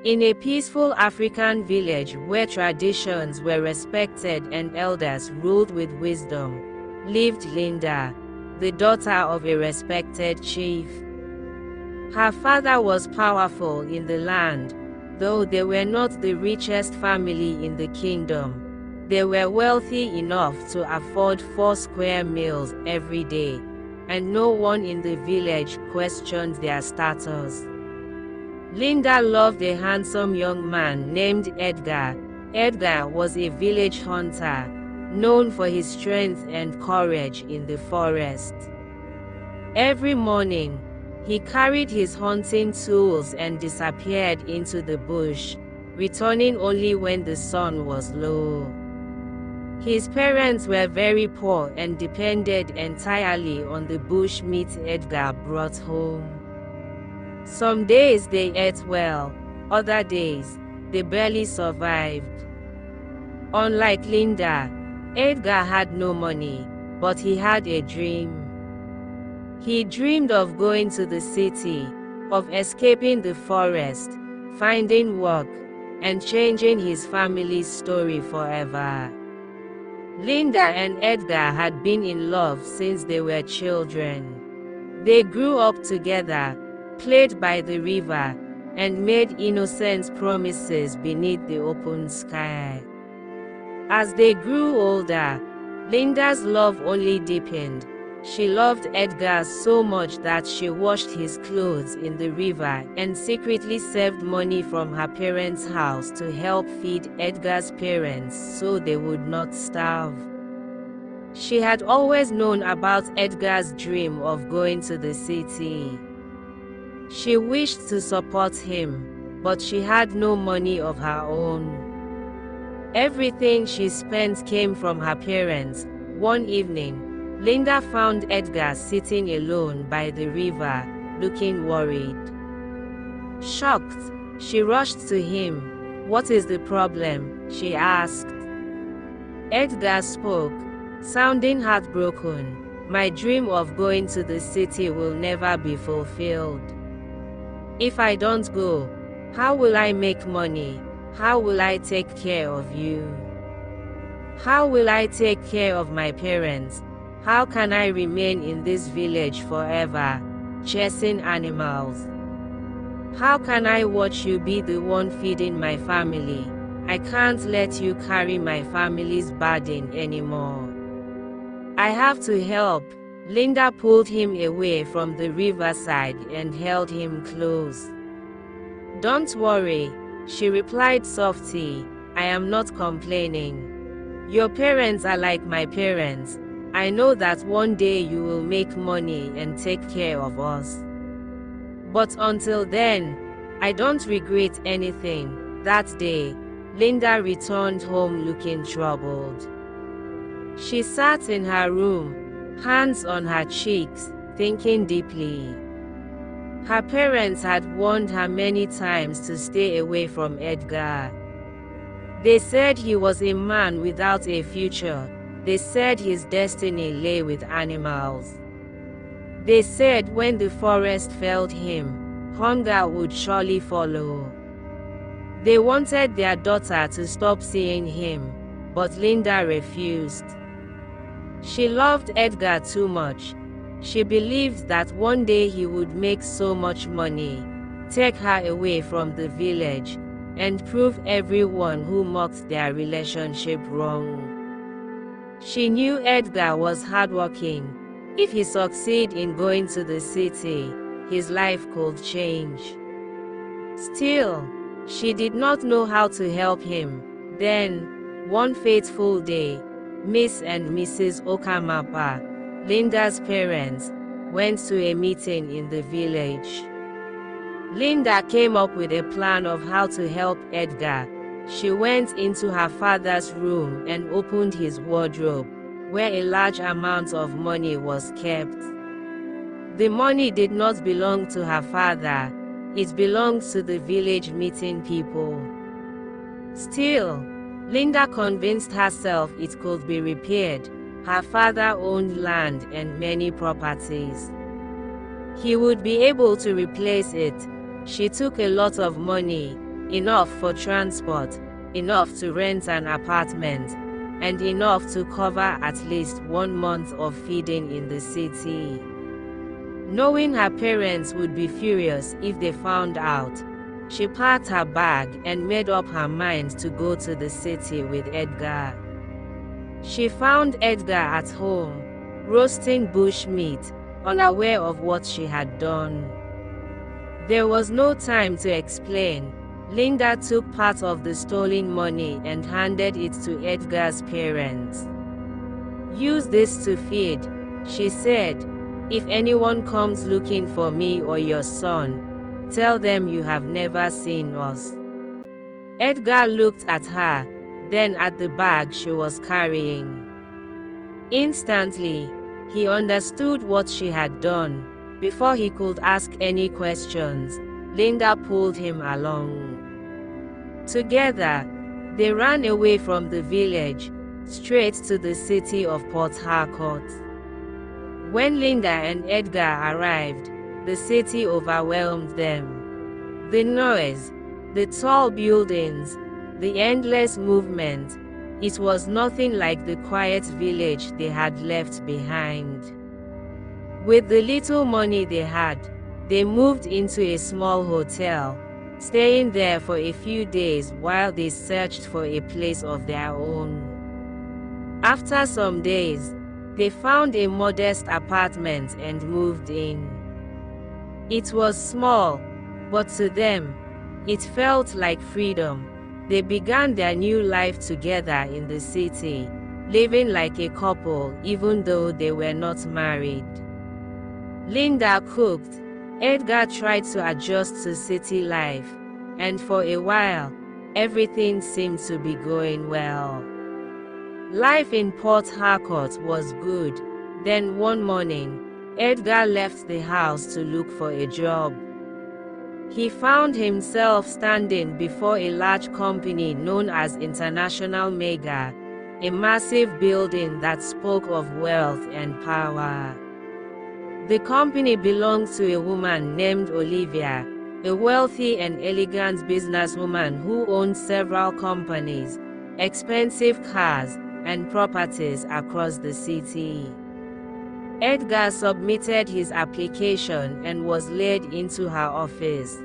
In a peaceful African village where traditions were respected and elders ruled with wisdom, lived Linda, the daughter of a respected chief. Her father was powerful in the land, though they were not the richest family in the kingdom. They were wealthy enough to afford 4 square meals every day, and no one in the village questioned their status. Linda loved a handsome young man named Edgar. Edgar was a village hunter, known for his strength and courage in the forest. Every morning, he carried his hunting tools and disappeared into the bush, returning only when the sun was low. His parents were very poor and depended entirely on the bush meat Edgar brought home. Some days they ate well, other days, they barely survived. Unlike Linda, Edgar had no money, but he had a dream. He dreamed of going to the city, of escaping the forest, finding work, and changing his family's story forever. Linda and Edgar had been in love since they were children. They grew up together, played by the river, and made innocent promises beneath the open sky. As they grew older, Linda's love only deepened. She loved Edgar so much that she washed his clothes in the river and secretly saved money from her parents' house to help feed Edgar's parents so they would not starve. She had always known about Edgar's dream of going to the city. She wished to support him, but she had no money of her own. Everything she spent came from her parents. One evening, Linda found Edgar sitting alone by the river, looking worried. Shocked, she rushed to him. "What is the problem?" she asked. Edgar spoke, sounding heartbroken. "My dream of going to the city will never be fulfilled. If I don't go, how will I make money? How will I take care of you? How will I take care of my parents? How can I remain in this village forever, chasing animals? How can I watch you be the one feeding my family? I can't let you carry my family's burden anymore. I have to help." Linda pulled him away from the riverside and held him close. "Don't worry," she replied softly, "I am not complaining. Your parents are like my parents. I know that one day you will make money and take care of us. But until then, I don't regret anything." That day, Linda returned home looking troubled. She sat in her room, hands on her cheeks, thinking deeply. Her parents had warned her many times to stay away from Edgar. They said he was a man without a future. They said his destiny lay with animals. They said when the forest failed him, hunger would surely follow. They wanted their daughter to stop seeing him, but Linda refused. She loved Edgar too much. She believed that one day he would make so much money, take her away from the village, and prove everyone who mocked their relationship wrong. She knew Edgar was hardworking. If he succeeded in going to the city, his life could change. Still, she did not know how to help him. Then, one fateful day, Miss and Mrs. Okamapa, Linda's parents, went to a meeting in the village. Linda came up with a plan of how to help Edgar. She went into her father's room and opened his wardrobe, where a large amount of money was kept. The money did not belong to her father, it belonged to the village meeting people. Still, Linda convinced herself it could be repaired. Her father owned land and many properties. He would be able to replace it. She took a lot of money, enough for transport, enough to rent an apartment, and enough to cover at least 1 month of feeding in the city. Knowing her parents would be furious if they found out, she packed her bag and made up her mind to go to the city with Edgar. She found Edgar at home, roasting bush meat, unaware of what she had done. There was no time to explain. Linda took part of the stolen money and handed it to Edgar's parents. "Use this to feed," she said. "If anyone comes looking for me or your son, tell them you have never seen us." Edgar looked at her, then at the bag she was carrying. Instantly, he understood what she had done. Before he could ask any questions, Linda pulled him along. Together, they ran away from the village, straight to the city of Port Harcourt. When Linda and Edgar arrived, the city overwhelmed them. The noise, the tall buildings, the endless movement, it was nothing like the quiet village they had left behind. With the little money they had, they moved into a small hotel, staying there for a few days while they searched for a place of their own. After some days, they found a modest apartment and moved in. It was small, but to them, it felt like freedom. They began their new life together in the city, living like a couple even though they were not married. Linda cooked. Edgar tried to adjust to city life, and for a while, everything seemed to be going well. Life in Port Harcourt was good. Then one morning, Edgar left the house to look for a job. He found himself standing before a large company known as International Mega, a massive building that spoke of wealth and power. The company belonged to a woman named Olivia, a wealthy and elegant businesswoman who owned several companies, expensive cars, and properties across the city. Edgar submitted his application and was led into her office.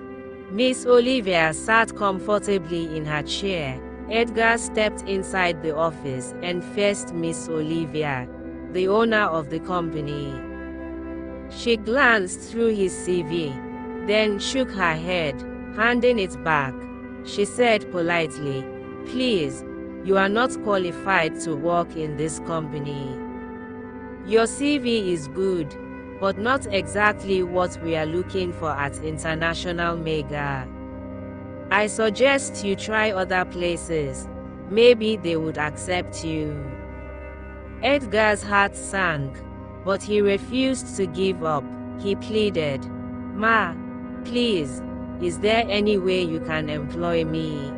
Miss Olivia sat comfortably in her chair. Edgar stepped inside the office and faced Miss Olivia, the owner of the company. She glanced through his CV, then shook her head, handing it back. She said politely, "Please, you are not qualified to work in this company. Your CV is good, but not exactly what we are looking for at International Mega. I suggest you try other places. Maybe they would accept you." Edgar's heart sank, but he refused to give up. He pleaded, "Ma, please, is there any way you can employ me?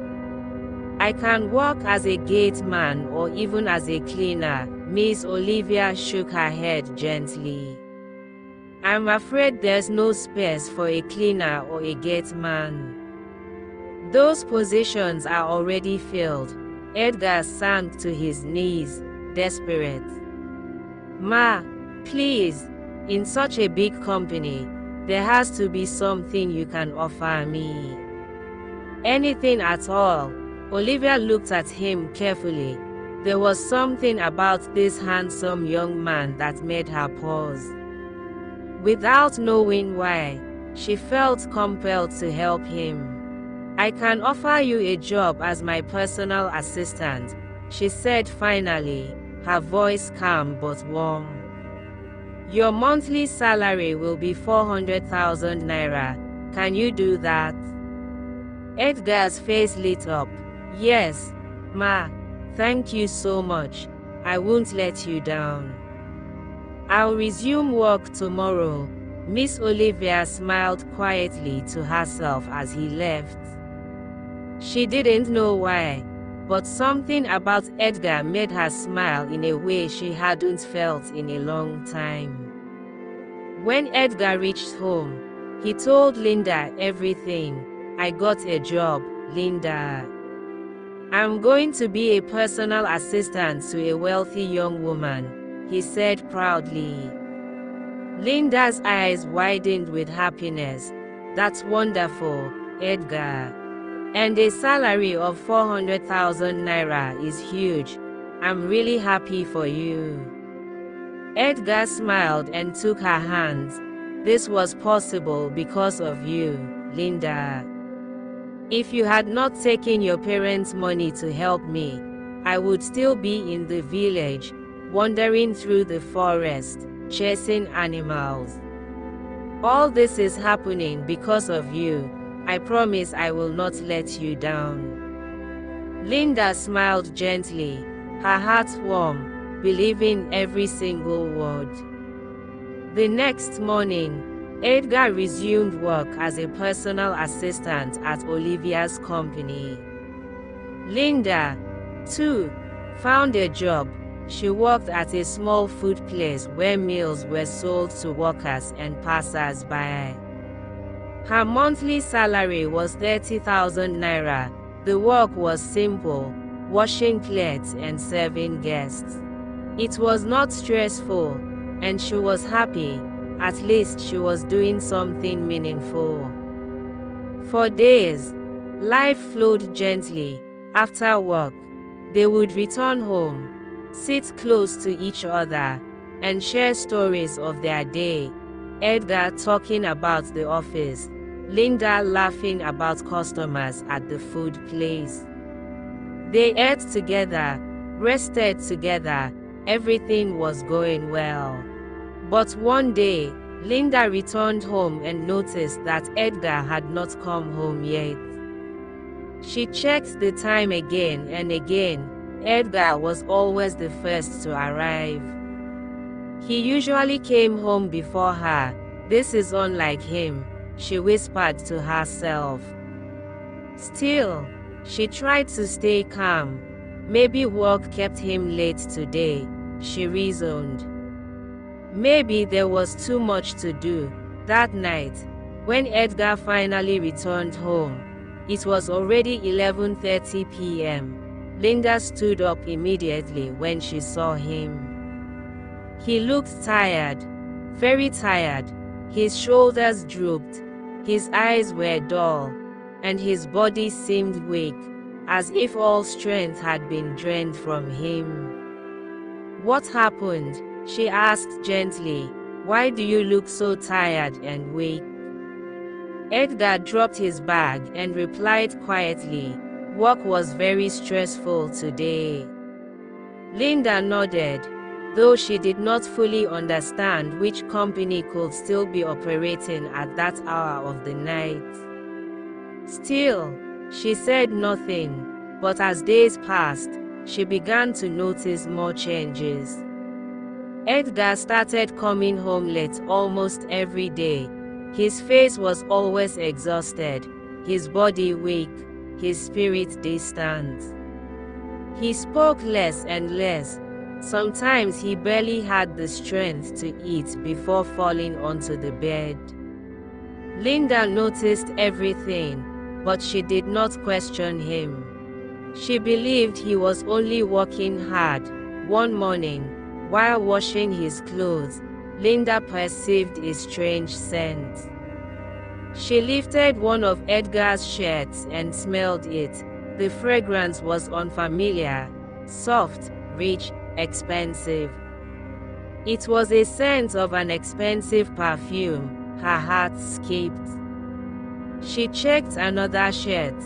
I can work as a gate man or even as a cleaner." Miss Olivia shook her head gently. "I'm afraid there's no space for a cleaner or a gate man. Those positions are already filled." Edgar sank to his knees, desperate. "Ma, please, in such a big company, there has to be something you can offer me. Anything at all." Olivia looked at him carefully. There was something about this handsome young man that made her pause. Without knowing why, she felt compelled to help him. "I can offer you a job as my personal assistant," she said finally, her voice calm but warm. "Your monthly salary will be 400,000 naira. Can you do that?" Edgar's face lit up. "Yes, Ma. Thank you so much. I won't let you down. I'll resume work tomorrow." Miss Olivia smiled quietly to herself as he left. She didn't know why, but something about Edgar made her smile in a way she hadn't felt in a long time. When Edgar reached home, he told Linda everything. "I got a job. Linda. I'm going to be a personal assistant to a wealthy young woman, he said proudly. Linda's eyes widened with happiness. That's wonderful, Edgar. And a salary of 400,000 naira is huge. I'm really happy for you. Edgar smiled and took her hands. This was possible because of you, Linda. If you had not taken your parents' money to help me, I would still be in the village, wandering through the forest, chasing animals. All this is happening because of you. I promise I will not let you down. Linda smiled gently, her heart warm, believing every single word. The next morning, Edgar resumed work as a personal assistant at Olivia's company. Linda, too, found a job. She worked at a small food place where meals were sold to workers and passers-by. Her monthly salary was 30,000 naira. The work was simple, washing plates and serving guests. It was not stressful, and she was happy. At least she was doing something meaningful. For days, life flowed gently. After work, they would return home, sit close to each other, and share stories of their day. Edgar talking about the office, Linda laughing about customers at the food place. They ate together, rested together, everything was going well. But one day, Linda returned home and noticed that Edgar had not come home yet. She checked the time again and again. Edgar was always the first to arrive. He usually came home before her. This is unlike him, she whispered to herself. Still, she tried to stay calm. Maybe work kept him late today, she reasoned. Maybe there was too much to do. That night, when Edgar finally returned home, it was already 11:30 p.m. Linda stood up immediately when she saw him. He looked tired, very tired. His shoulders drooped, his eyes were dull, and his body seemed weak, as if all strength had been drained from him. What happened? She asked gently. Why do you look so tired and weak? Edgar dropped his bag and replied quietly, work was very stressful today. Linda nodded, though she did not fully understand which company could still be operating at that hour of the night. Still, she said nothing, but as days passed, she began to notice more changes. Edgar started coming home late almost every day. His face was always exhausted, his body weak, his spirit distant. He spoke less and less. Sometimes he barely had the strength to eat before falling onto the bed. Linda noticed everything, but she did not question him. She believed he was only working hard. One morning, while washing his clothes, Linda perceived a strange scent. She lifted one of Edgar's shirts and smelled it. The fragrance was unfamiliar, soft, rich, expensive. It was a scent of an expensive perfume. Her heart skipped. She checked another shirt.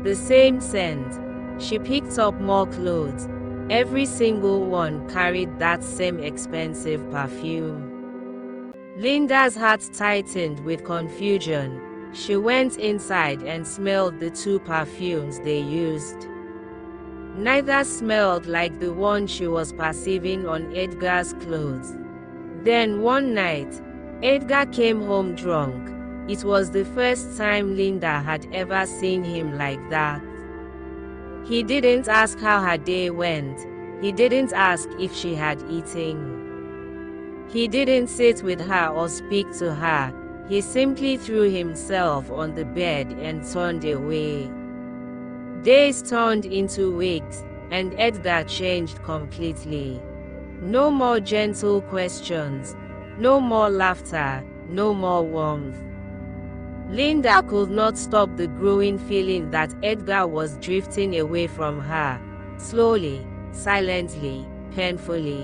The same scent. She picked up more clothes. Every single one carried that same expensive perfume. Linda's heart tightened with confusion. She went inside and smelled the two perfumes they used. Neither smelled like the one she was perceiving on Edgar's clothes. Then one night, Edgar came home drunk. It was the first time Linda had ever seen him like that. He didn't ask how her day went. He didn't ask if she had eaten. He didn't sit with her or speak to her. He simply threw himself on the bed and turned away. Days turned into weeks, and Edgar changed completely. No more gentle questions, no more laughter, no more warmth. Linda could not stop the growing feeling that Edgar was drifting away from her, slowly, silently, painfully.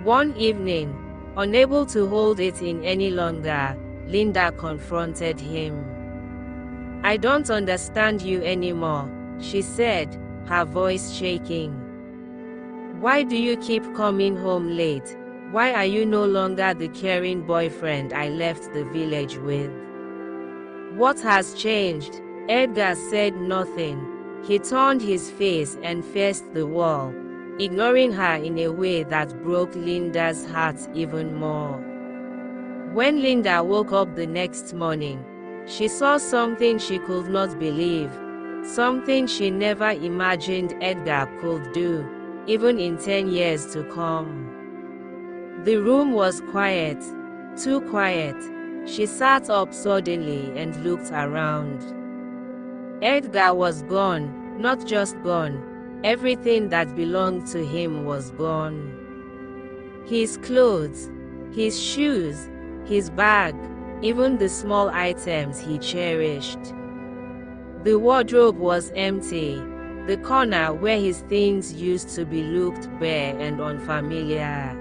One evening, unable to hold it in any longer, Linda confronted him. "I don't understand you anymore," she said, her voice shaking. "Why do you keep coming home late? Why are you no longer the caring boyfriend I left the village with? What has changed?" Edgar said nothing. He turned his face and faced the wall, ignoring her in a way that broke Linda's heart even more. When Linda woke up the next morning, she saw something she could not believe, something she never imagined Edgar could do, even in 10 years to come. The room was quiet, too quiet. She sat up suddenly and looked around. Edgar was gone, not just gone. Everything that belonged to him was gone. His clothes, his shoes, his bag, even the small items he cherished. The wardrobe was empty. The corner where his things used to be looked bare and unfamiliar.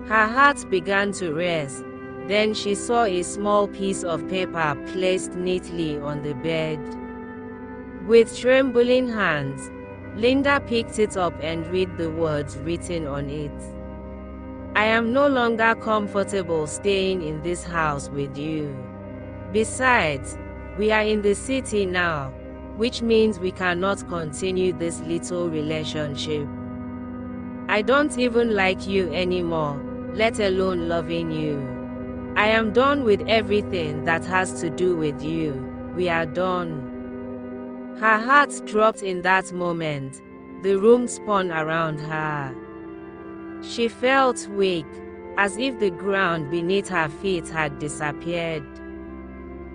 Her heart began to race. Then she saw a small piece of paper placed neatly on the bed. With trembling hands, Linda picked it up and read the words written on it. "I am no longer comfortable staying in this house with you. Besides, we are in the city now, which means we cannot continue this little relationship. I don't even like you anymore, let alone loving you. I am done with everything that has to do with you. We are done." Her heart dropped in that moment. The room spun around her. She felt weak, as if the ground beneath her feet had disappeared.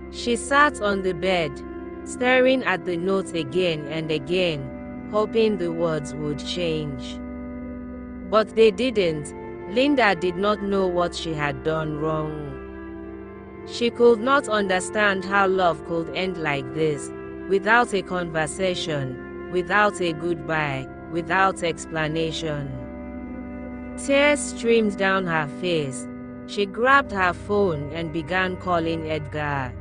She sat on the bed, staring at the note again and again, hoping the words would change. But they didn't. Linda did not know what she had done wrong. She could not understand how love could end like this, without a conversation, without a goodbye, without explanation. Tears streamed down her face. She grabbed her phone and began calling Edgar.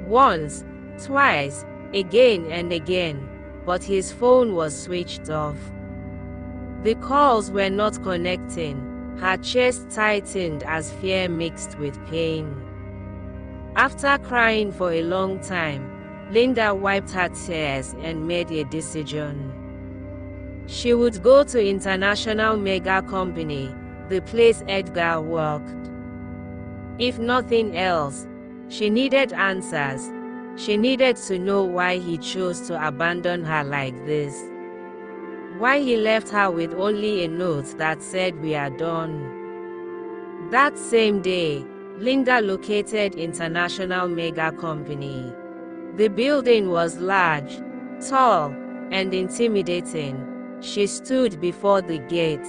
Once, twice, again and again, but his phone was switched off. The calls were not connecting. Her chest tightened as fear mixed with pain. After crying for a long time, Linda wiped her tears and made a decision. She would go to International Mega Company, the place Edgar worked. If nothing else, she needed answers. She needed to know why he chose to abandon her like this. Why he left her with only a note that said "we are done." That same day, Linda located International Mega Company. The building was large, tall, and intimidating. She stood before the gate,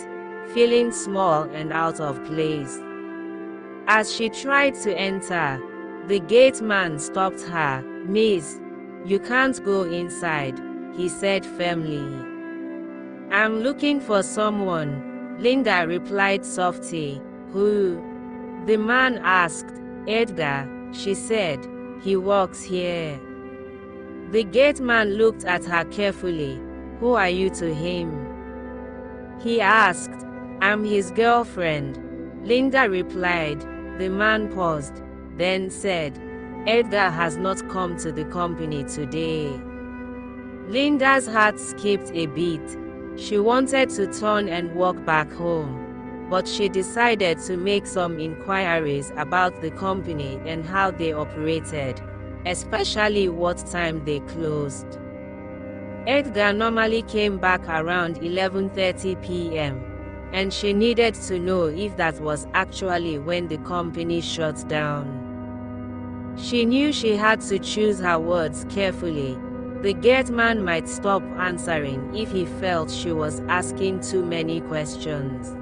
feeling small and out of place. As she tried to enter, the gate man stopped her. "Miss, you can't go inside," he said firmly. "I'm looking for someone," Linda replied softly. "Who?" the man asked. "Edgar," she said. "He works here." The gate man looked at her carefully. "Who are you to him?" he asked. "I'm his girlfriend," Linda replied. The man paused, then said, "Edgar has not come to the company today." Linda's heart skipped a beat. She wanted to turn and walk back home, but she decided to make some inquiries about the company and how they operated, especially what time they closed. Edgar normally came back around 11:30 p.m., and she needed to know if that was actually when the company shut down. She knew she had to choose her words carefully, The gate man might stop answering if he felt she was asking too many questions.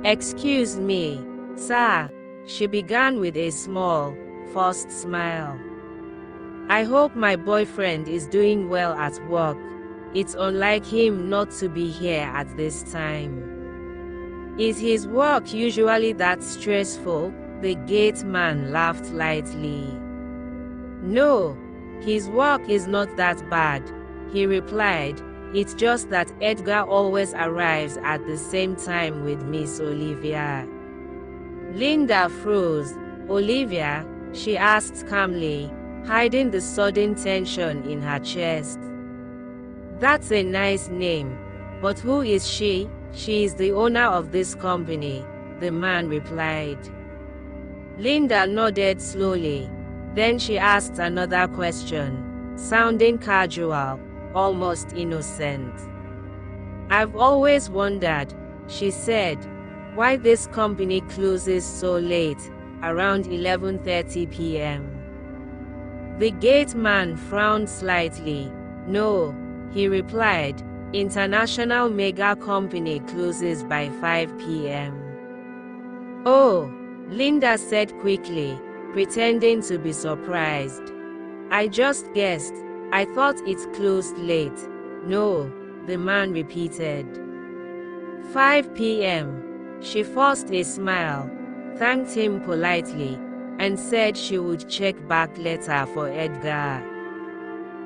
"Excuse me, sir," she began with a small, forced smile. "I hope my boyfriend is doing well at work. It's unlike him not to be here at this time." "Is his work usually that stressful?" The gate man laughed lightly. "No, his work is not that bad," he replied. "It's just that Edgar always arrives at the same time with Miss Olivia." Linda froze. "Olivia?" she asked calmly, hiding the sudden tension in her chest. "That's a nice name. But who is she?" "She is the owner of this company," the man replied. Linda nodded slowly. Then she asked another question, sounding casual, almost innocent. "I've always wondered," she said, "why this company closes so late, around 11:30 p.m. The gate man frowned slightly. "No," he replied, "International mega company closes by 5 p.m. "Oh," Linda said quickly, pretending to be surprised. "I just guessed. I thought it closed late." "No," the man repeated. 5 p.m. She forced a smile, thanked him politely, and said she would check back later for Edgar.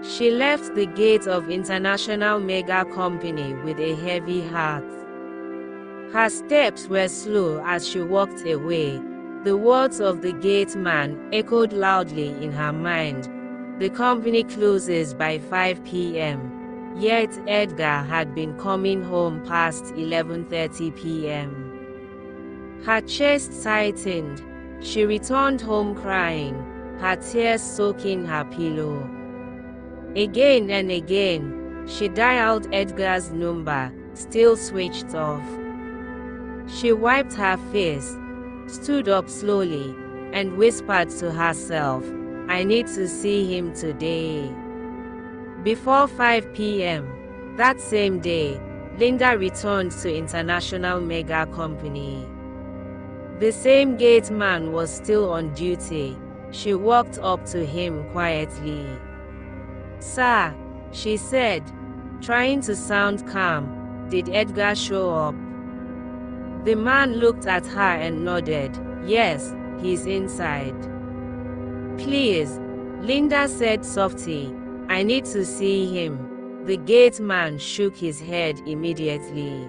She left the gate of International Mega Company with a heavy heart. Her steps were slow as she walked away. The words of the gate man echoed loudly in her mind. The company closes by 5 p.m. Yet Edgar had been coming home past 11:30 p.m. Her chest tightened. She returned home crying, her tears soaking her pillow. Again and again, she dialed Edgar's number, still switched off. She wiped her face, stood up slowly, and whispered to herself, "I need to see him today." Before 5 p.m. that same day, Linda returned to International Mega Company. The same gate man was still on duty. She walked up to him quietly. "Sir," she said, trying to sound calm, "did Edgar show up?" The man looked at her and nodded. "Yes, he's inside." "Please," Linda said softly, "I need to see him." The gate man shook his head immediately.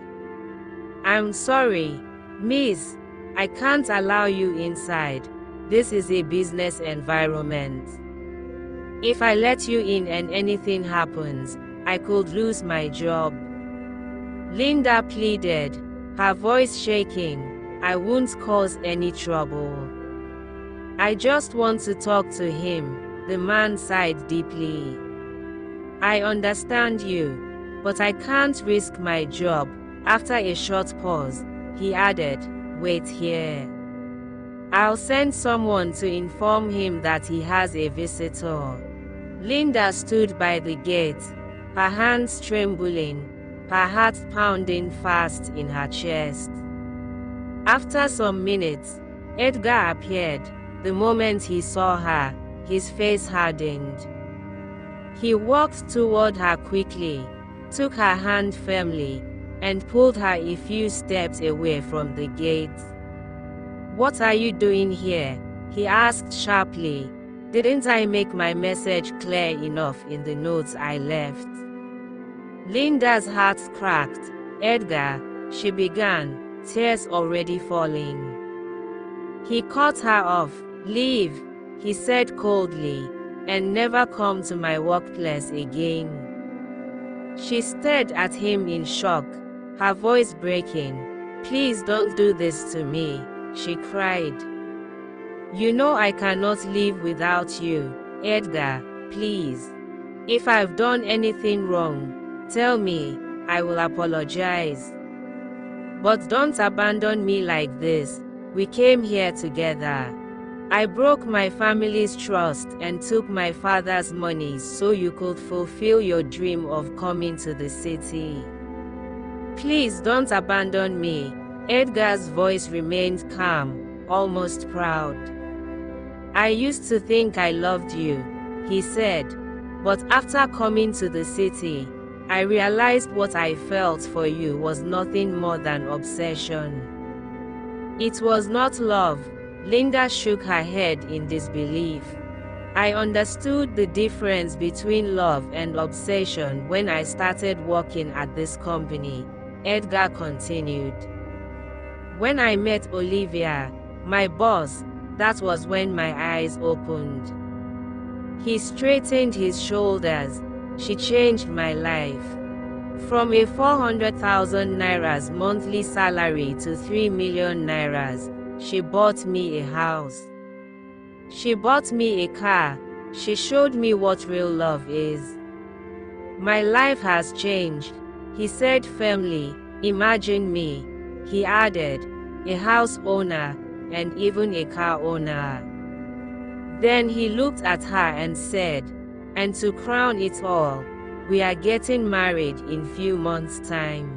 "I'm sorry, miss. I can't allow you inside. This is a business environment. If I let you in and anything happens, I could lose my job." Linda pleaded, her voice shaking. "I won't cause any trouble. I just want to talk to him." The man sighed deeply. "I understand you, but I can't risk my job." After a short pause, he added, "Wait here. I'll send someone to inform him that he has a visitor." Linda stood by the gate, her hands trembling, her heart pounding fast in her chest. After some minutes, Edgar appeared. The moment he saw her, his face hardened. He walked toward her quickly, took her hand firmly, and pulled her a few steps away from the gate. "What are you doing here?" he asked sharply. "Didn't I make my message clear enough in the notes I left?" Linda's heart cracked. "Edgar," she began, tears already falling. He cut her off. "Leave," he said coldly, "and never come to my workplace again." She stared at him in shock, her voice breaking. "Please don't do this to me," she cried. "You know I cannot live without you, Edgar, please. If I've done anything wrong, tell me, I will apologize. But don't abandon me like this. We came here together." I broke my family's trust and took my father's money so you could fulfill your dream of coming to the city. Please don't abandon me." Edgar's voice remained calm, almost proud. "I used to think I loved you," he said, "but after coming to the city, I realized what I felt for you was nothing more than obsession." "It was not love." Linda shook her head in disbelief. "I understood the difference between love and obsession when I started working at this company," Edgar continued. "When I met Olivia, my boss, that was when my eyes opened." He straightened his shoulders. "She changed my life. From a 400,000 nairas monthly salary to 3 million nairas, she bought me a house. She bought me a car. She showed me what real love is. My life has changed," he said firmly. "Imagine me," he added, "a house owner, and even a car owner." Then he looked at her and said, "And to crown it all, we are getting married in few months' time."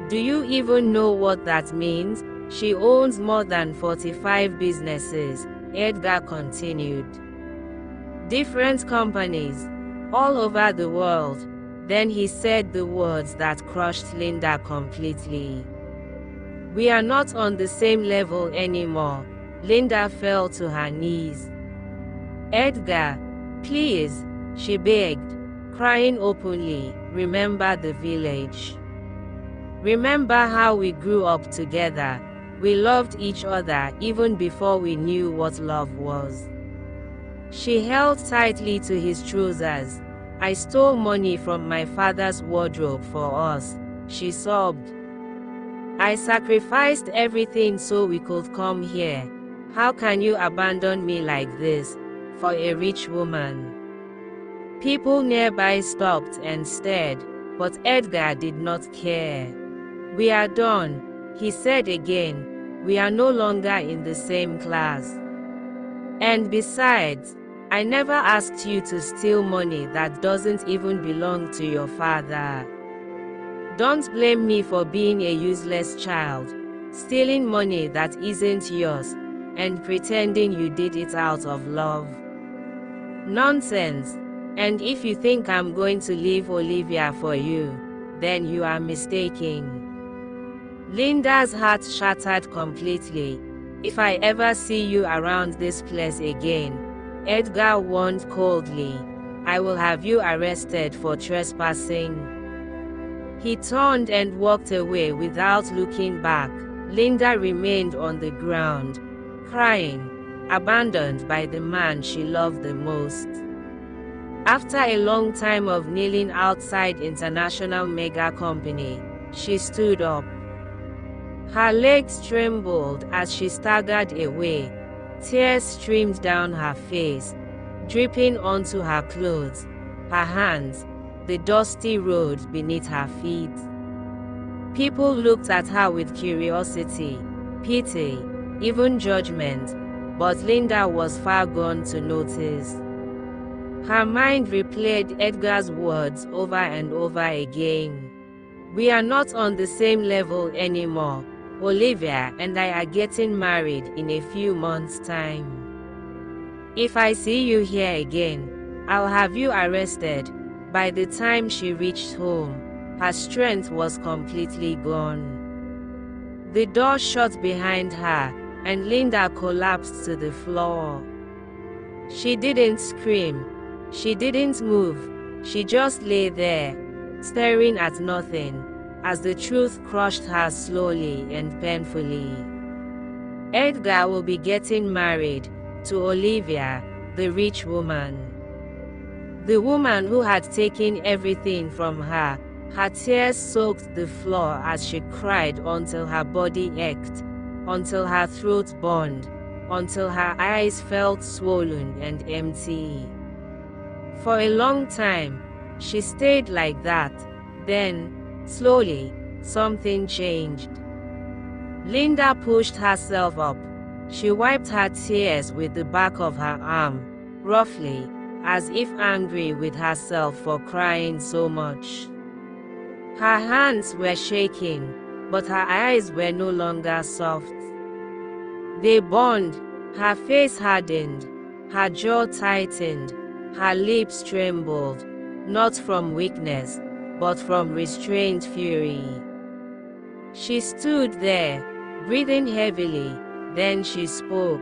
"Do you even know what that means? She owns more than 45 businesses," Edgar continued. "Different companies, all over the world." Then he said the words that crushed Linda completely. "We are not on the same level anymore." Linda fell to her knees. "Edgar, please," she begged, crying openly. "Remember the village. Remember how we grew up together. We loved each other even before we knew what love was." She held tightly to his trousers. "I stole money from my father's wardrobe for us," she sobbed. "I sacrificed everything so we could come here. How can you abandon me like this, for a rich woman?" People nearby stopped and stared, but Edgar did not care. "We are done," he said again. "We are no longer in the same class. And besides, I never asked you to steal money that doesn't even belong to your father. Don't blame me for being a useless child, stealing money that isn't yours, and pretending you did it out of love. Nonsense. And if you think I'm going to leave Olivia for you, then you are mistaken." Linda's heart shattered completely. "If I ever see you around this place again," Edgar warned coldly, "I will have you arrested for trespassing." He turned and walked away without looking back. Linda remained on the ground, crying, abandoned by the man she loved the most. After a long time of kneeling outside International Mega Company, she stood up. Her legs trembled as she staggered away. Tears streamed down her face, dripping onto her clothes, her hands, the dusty road beneath her feet. People looked at her with curiosity, pity, even judgment, but Linda was far gone to notice. Her mind replayed Edgar's words over and over again. "We are not on the same level anymore. Olivia and I are getting married in a few months' time. If I see you here again, I'll have you arrested." By the time she reached home, her strength was completely gone. The door shut behind her, and Linda collapsed to the floor. She didn't scream. She didn't move. She just lay there, staring at nothing, as the truth crushed her slowly and painfully. Edgar will be getting married to Olivia, the rich woman. The woman who had taken everything from her. Her tears soaked the floor as she cried until her body ached, until her throat burned, until her eyes felt swollen and empty. For a long time, she stayed like that. Then, slowly, something changed. Linda pushed herself up, She wiped her tears with the back of her arm, roughly, as if angry with herself for crying so much. Her hands were shaking, but her eyes were no longer soft. They burned, her face hardened, her jaw tightened, her lips trembled, not from weakness, but from restrained fury. She stood there, breathing heavily, then she spoke.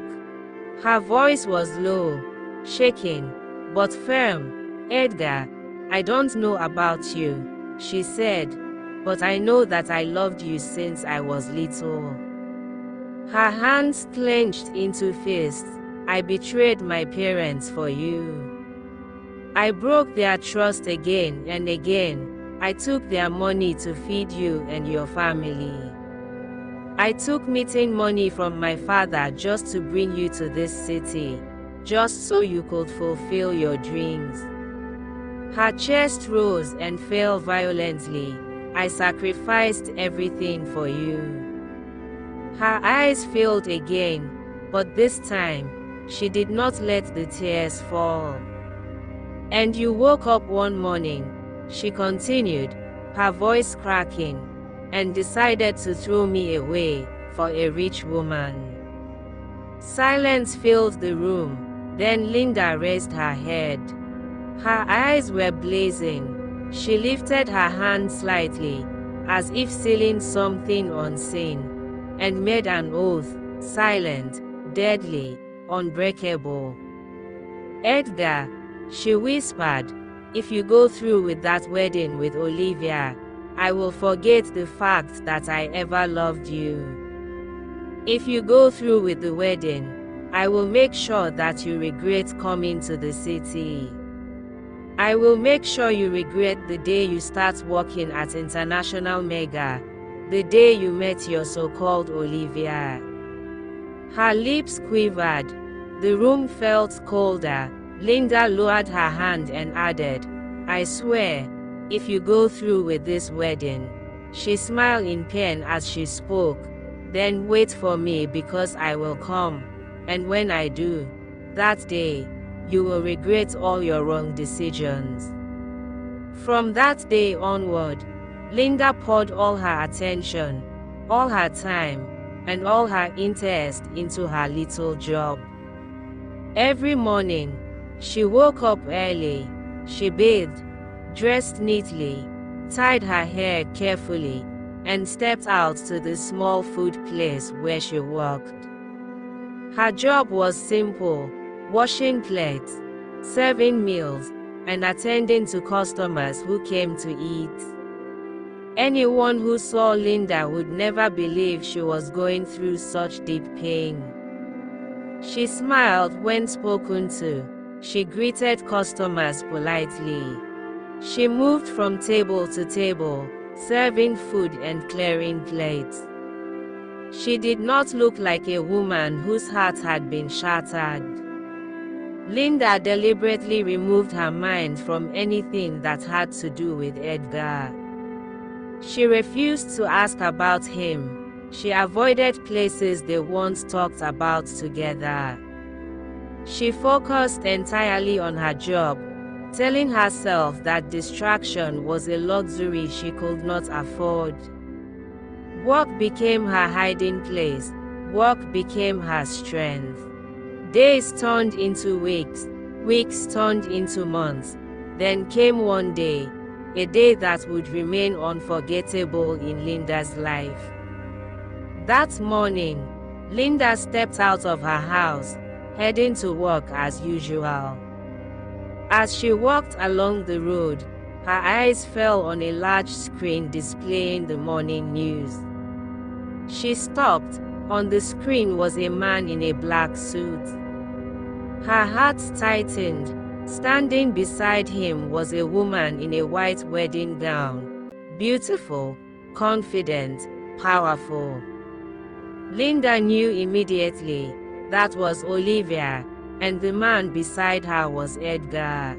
Her voice was low, shaking, but firm. "Edgar, I don't know about you," she said, "but I know that I loved you since I was little." Her hands clenched into fists. "I betrayed my parents for you. I broke their trust again and again. I took their money to feed you and your family. I took meeting money from my father just to bring you to this city, just so you could fulfill your dreams." Her chest rose and fell violently. "I sacrificed everything for you." Her eyes filled again, but this time, she did not let the tears fall. "And you woke up one morning," she continued, her voice cracking, "and decided to throw me away for a rich woman." Silence filled the room. Then Linda raised her head. Her eyes were blazing. She lifted her hand slightly, as if sealing something unseen, and made an oath, silent, deadly, unbreakable. "Edgar," she whispered, "if you go through with that wedding with Olivia, I will forget the fact that I ever loved you. If you go through with the wedding, I will make sure that you regret coming to the city. I will make sure you regret the day you start working at International Mega, the day you met your so-called Olivia." Her lips quivered. The room felt colder. Linda lowered her hand and added, "I swear, if you go through with this wedding." She smiled in pain as she spoke. "Then wait for me because I will come, and when I do, that day, you will regret all your wrong decisions." From that day onward, Linda poured all her attention, all her time, and all her interest into her little job. Every morning, she woke up early, she bathed, dressed neatly, tied her hair carefully, and stepped out to the small food place where she worked. Her job was simple: washing plates, serving meals, and attending to customers who came to eat. Anyone who saw Linda would never believe she was going through such deep pain. She smiled when spoken to. She greeted customers politely. She moved from table to table, serving food and clearing plates. She did not look like a woman whose heart had been shattered. Linda deliberately removed her mind from anything that had to do with Edgar. She refused to ask about him. She avoided places they once talked about together. She focused entirely on her job, telling herself that distraction was a luxury she could not afford. Work became her hiding place. Work became her strength. Days turned into weeks, weeks turned into months. Then came one day, a day that would remain unforgettable in Linda's life. That morning, Linda stepped out of her house, heading to work as usual. As she walked along the road, her eyes fell on a large screen displaying the morning news. She stopped. On the screen was a man in a black suit. Her heart tightened. Standing beside him was a woman in a white wedding gown. Beautiful, confident, powerful. Linda knew immediately that was Olivia, and the man beside her was Edgar.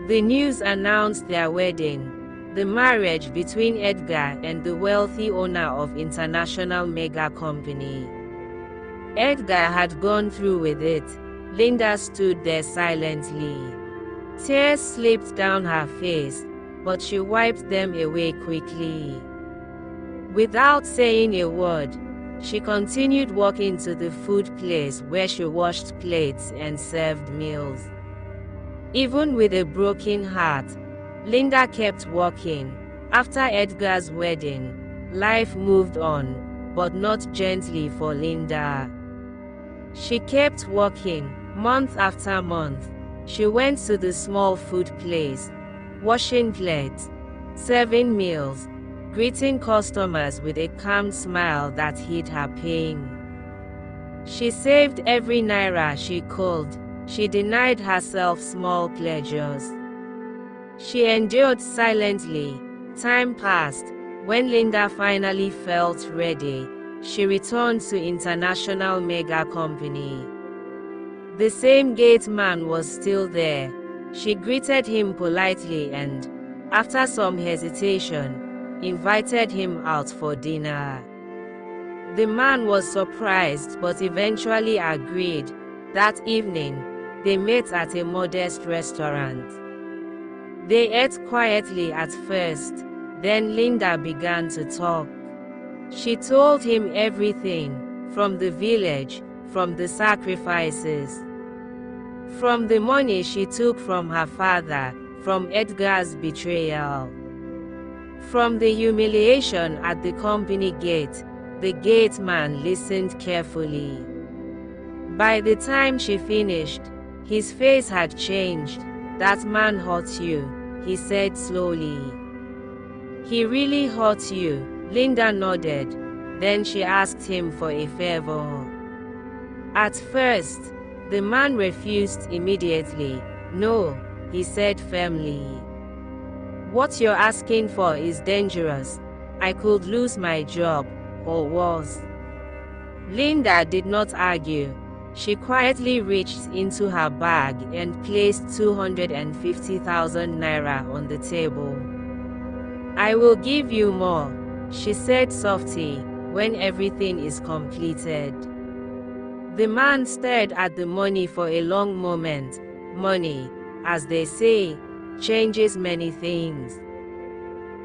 The news announced their wedding, the marriage between Edgar and the wealthy owner of International Mega Company. Edgar had gone through with it. Linda stood there silently. Tears slipped down her face, but she wiped them away quickly. Without saying a word, she continued walking to the food place where she washed plates and served meals. Even with a broken heart, Linda kept walking. After Edgar's wedding, life moved on, but not gently for Linda. She kept walking, month after month. She went to the small food place, washing plates, serving meals, greeting customers with a calm smile that hid her pain. She saved every naira she could. She denied herself small pleasures. She endured silently. Time passed. When Linda finally felt ready, she returned to international mega company. The same gate man was still there. She greeted him politely and, after some hesitation, invited him out for dinner. The man was surprised but eventually agreed. That evening, they met at a modest restaurant. They ate quietly at first, then Linda began to talk. She told him everything, from the village, from the sacrifices, from the money she took from her father, from Edgar's betrayal, from the humiliation at the company gate. The gate man listened carefully. By the time she finished, his face had changed. "That man hurt you," he said slowly. "He really hurt you?" Linda nodded. Then she asked him for a favor. At first, the man refused immediately. "No," he said firmly. "What you're asking for is dangerous. I could lose my job, or worse." Linda did not argue. She quietly reached into her bag and placed 250,000 naira on the table. "I will give you more," she said softly, "when everything is completed." The man stared at the money for a long moment. Money, as they say, changes many things.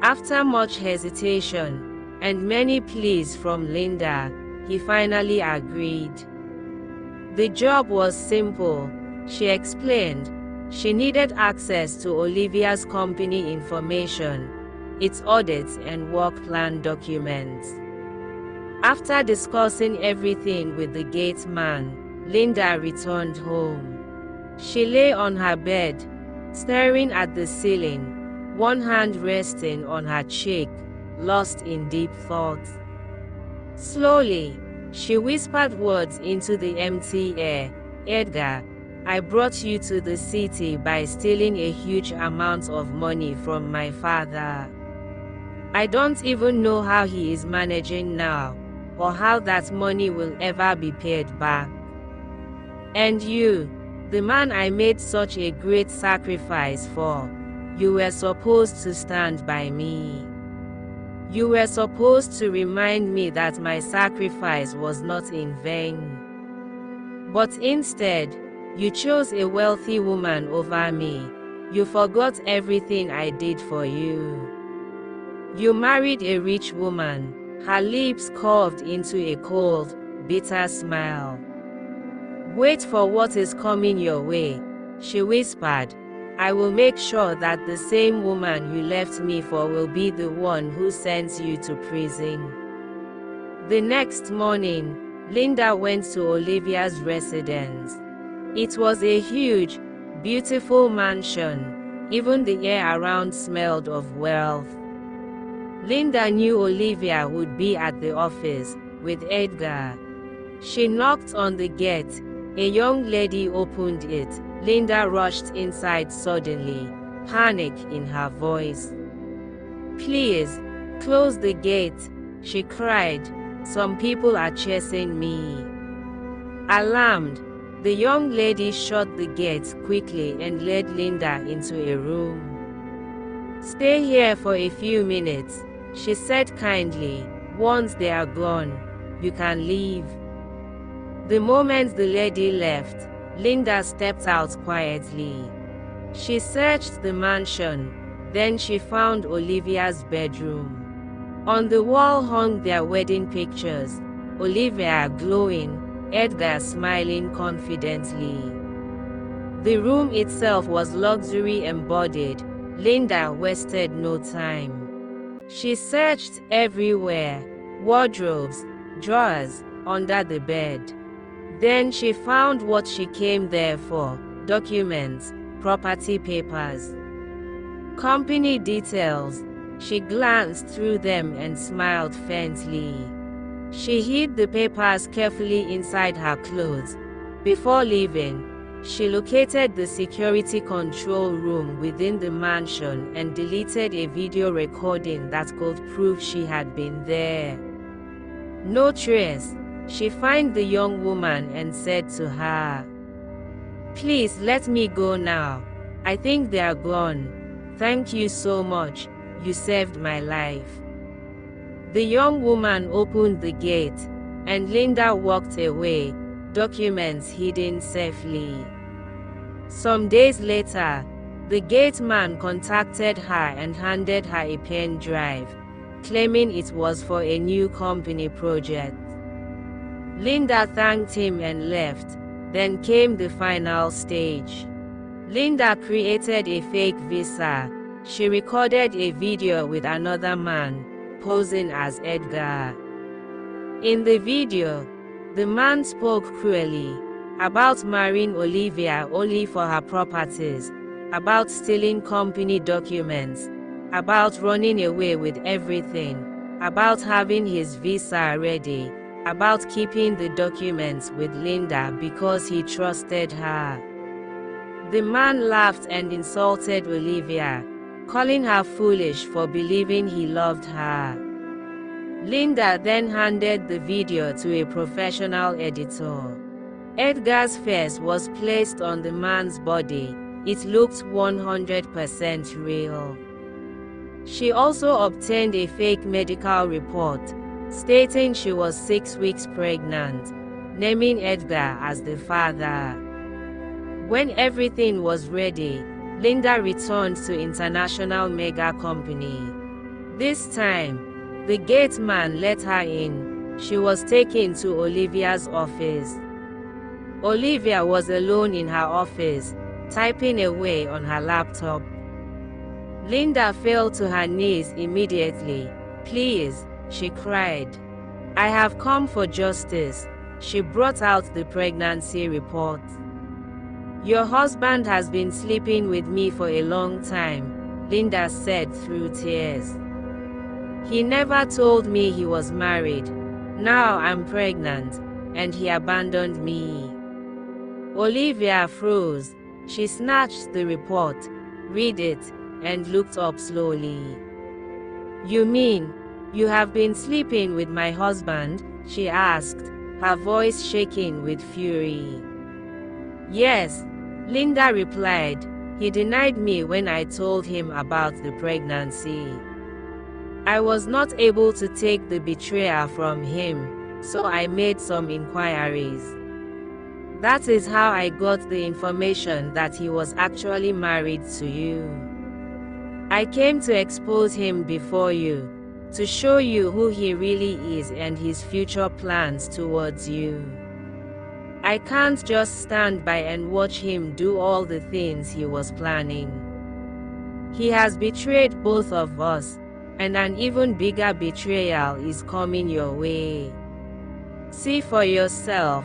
After much hesitation, and many pleas from Linda, he finally agreed. The job was simple, she explained. She needed access to Olivia's company information, its audits and work plan documents. After discussing everything with the gate man, Linda returned home. She lay on her bed, staring at the ceiling, one hand resting on her cheek, lost in deep thought. Slowly, she whispered words into the empty air. "Edgar, I brought you to the city by stealing a huge amount of money from my father. I don't even know how he is managing now, or how that money will ever be paid back. And you, the man I made such a great sacrifice for, you were supposed to stand by me. You were supposed to remind me that my sacrifice was not in vain. But instead, you chose a wealthy woman over me. You forgot everything I did for you. You married a rich woman." Her lips curved into a cold, bitter smile. "Wait for what is coming your way," she whispered. "I will make sure that the same woman you left me for will be the one who sends you to prison." The next morning, Linda went to Olivia's residence. It was a huge, beautiful mansion. Even the air around smelled of wealth. Linda knew Olivia would be at the office with Edgar. She knocked on the gate. A young lady opened it. Linda rushed inside suddenly, panic in her voice. "Please, close the gate," she cried. "Some people are chasing me." Alarmed, the young lady shut the gate quickly and led Linda into a room. "Stay here for a few minutes," she said kindly. "Once they are gone, you can leave." The moment the lady left, Linda stepped out quietly. She searched the mansion, then she found Olivia's bedroom. On the wall hung their wedding pictures, Olivia glowing, Edgar smiling confidently. The room itself was luxury embodied. Linda wasted no time. She searched everywhere, wardrobes, drawers, under the bed. Then she found what she came there for: documents, property papers, company details. She glanced through them and smiled faintly. She hid the papers carefully inside her clothes. Before leaving, she located the security control room within the mansion and deleted a video recording that could prove she had been there. No trace. She found the young woman and said to her, "Please let me go now. I think they are gone. Thank you so much. You saved my life." The young woman opened the gate, and Linda walked away, documents hidden safely. Some days later, the gate man contacted her and handed her a pen drive, claiming it was for a new company project. Linda thanked him and left. Then came the final stage. Linda created a fake visa. She recorded a video with another man, posing as Edgar. In the video, the man spoke cruelly about marrying Olivia only for her properties, about stealing company documents, about running away with everything, about having his visa ready, about keeping the documents with Linda because he trusted her. The man laughed and insulted Olivia, calling her foolish for believing he loved her. Linda then handed the video to a professional editor. Edgar's face was placed on the man's body. It looked 100% real. She also obtained a fake medical report, stating she was 6 weeks pregnant, naming Edgar as the father. When everything was ready, Linda returned to international mega company. This time, the gate man let her in. She was taken to Olivia's office. Olivia was alone in her office, typing away on her laptop. Linda fell to her knees immediately. "Please," she cried. "I have come for justice." She brought out the pregnancy report. "Your husband has been sleeping with me for a long time," Linda said through tears. "He never told me he was married. Now I'm pregnant, and he abandoned me." Olivia froze. She snatched the report, read it, and looked up slowly. "You mean, you have been sleeping with my husband?" she asked, her voice shaking with fury. "Yes," Linda replied. "He denied me when I told him about the pregnancy. I was not able to take the betrayal from him, so I made some inquiries. That is how I got the information that he was actually married to you. I came to expose him before you, to show you who he really is and his future plans towards you. I can't just stand by and watch him do all the things he was planning. He has betrayed both of us, and an even bigger betrayal is coming your way. See for yourself.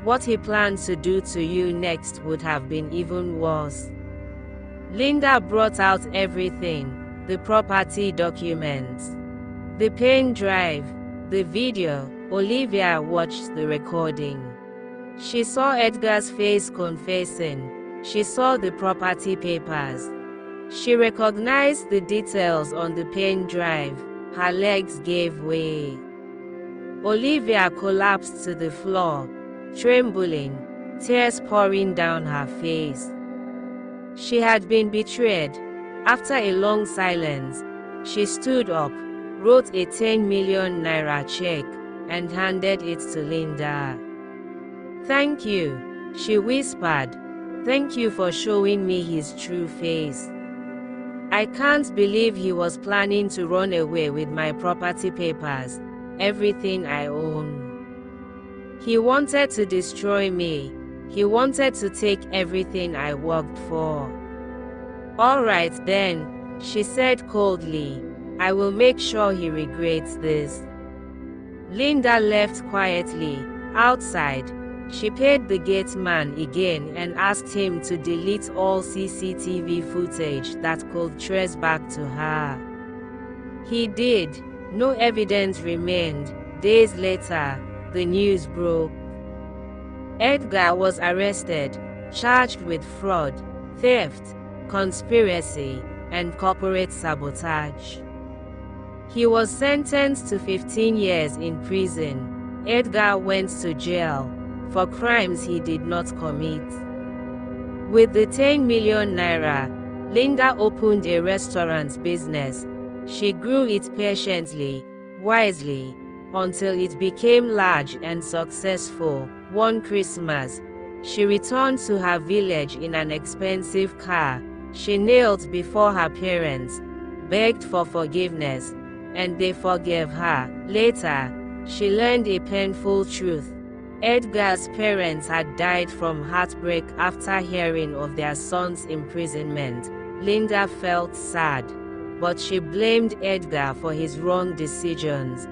What he planned to do to you next would have been even worse." Linda brought out everything: the property documents, the pen drive, the video. Olivia watched the recording. She saw Edgar's face confessing. She saw the property papers. She recognized the details on the pen drive. Her legs gave way. Olivia collapsed to the floor, trembling, tears pouring down her face. She had been betrayed. After a long silence, she stood up, wrote a 10 million naira check, and handed it to Linda. "Thank you," she whispered. "Thank you for showing me his true face. I can't believe he was planning to run away with my property papers, everything I own. He wanted to destroy me. He wanted to take everything I worked for." "All right then," she said coldly. "I will make sure he regrets this." Linda left quietly. Outside, she paid the gate man again and asked him to delete all CCTV footage that could trace back to her. He did. No evidence remained. Days later, the news broke. Edgar was arrested, charged with fraud, theft, conspiracy, and corporate sabotage. He was sentenced to 15 years in prison. Edgar went to jail for crimes he did not commit. With the 10 million naira, Linda opened a restaurant business. She grew it patiently, wisely, until it became large and successful. One Christmas, she returned to her village in an expensive car. She knelt before her parents, begged for forgiveness, and they forgave her. Later, she learned a painful truth. Edgar's parents had died from heartbreak after hearing of their son's imprisonment. Linda felt sad, but she blamed Edgar for his wrong decisions.